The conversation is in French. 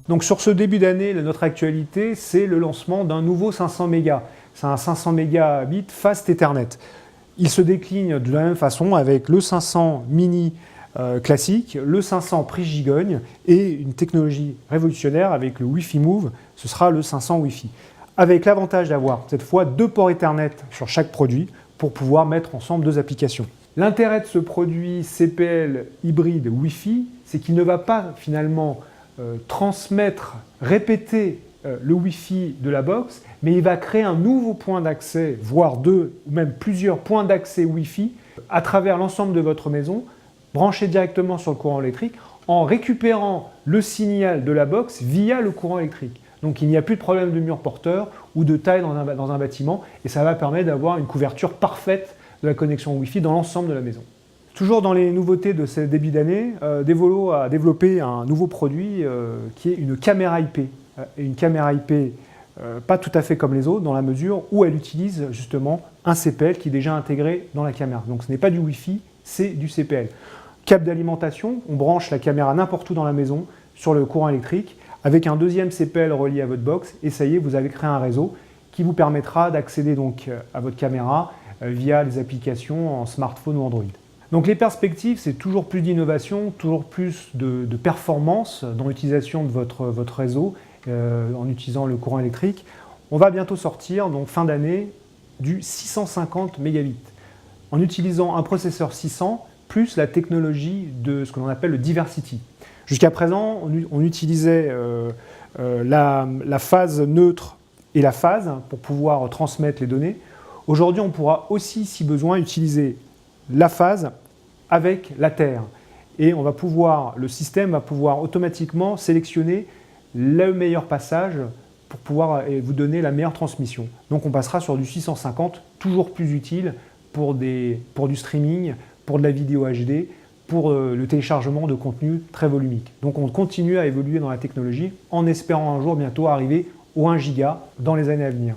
Donc sur ce début d'année, notre actualité, c'est le lancement d'un nouveau 500 mégas. C'est un 500 mégabits Fast Ethernet. Il se décline de la même façon avec le 500 mini classique, le 500 prix gigogne et une technologie révolutionnaire avec le Wi-Fi Move, ce sera le 500 Wi-Fi. Avec l'avantage d'avoir cette fois 2 ports Ethernet sur chaque produit pour pouvoir mettre ensemble 2 applications. L'intérêt de ce produit CPL hybride Wi-Fi, c'est qu'il ne va pas finalement transmettre, répéter le Wi-Fi de la box, mais il va créer un nouveau point d'accès, voire 2 ou même plusieurs points d'accès Wi-Fi à travers l'ensemble de votre maison, branché directement sur le courant électrique, en récupérant le signal de la box via le courant électrique. Donc il n'y a plus de problème de mur porteur ou de taille dans un bâtiment, et ça va permettre d'avoir une couverture parfaite de la connexion Wi-Fi dans l'ensemble de la maison. Toujours dans les nouveautés de ce début d'année, Devolo a développé un nouveau produit qui est une caméra IP. Et une caméra IP pas tout à fait comme les autres, dans la mesure où elle utilise justement un CPL qui est déjà intégré dans la caméra. Donc ce n'est pas du Wi-Fi, c'est du CPL. Câble d'alimentation, on branche la caméra n'importe où dans la maison sur le courant électrique avec un deuxième CPL relié à votre box et ça y est, vous avez créé un réseau qui vous permettra d'accéder donc à votre caméra via les applications en smartphone ou Android. Donc les perspectives, c'est toujours plus d'innovation, toujours plus de performance dans l'utilisation de votre réseau en utilisant le courant électrique. On va bientôt sortir, donc fin d'année, du 650 mégabits en utilisant un processeur 600 plus la technologie de ce que l'on appelle le Diversity. Jusqu'à présent, on utilisait la phase neutre et la phase pour pouvoir transmettre les données. Aujourd'hui, on pourra aussi, si besoin, utiliser la phase avec la Terre. Et le système va pouvoir automatiquement sélectionner le meilleur passage pour pouvoir vous donner la meilleure transmission. Donc on passera sur du 650, toujours plus utile pour du streaming, pour de la vidéo HD, pour le téléchargement de contenu très volumique. Donc on continue à évoluer dans la technologie en espérant un jour bientôt arriver au 1 giga dans les années à venir.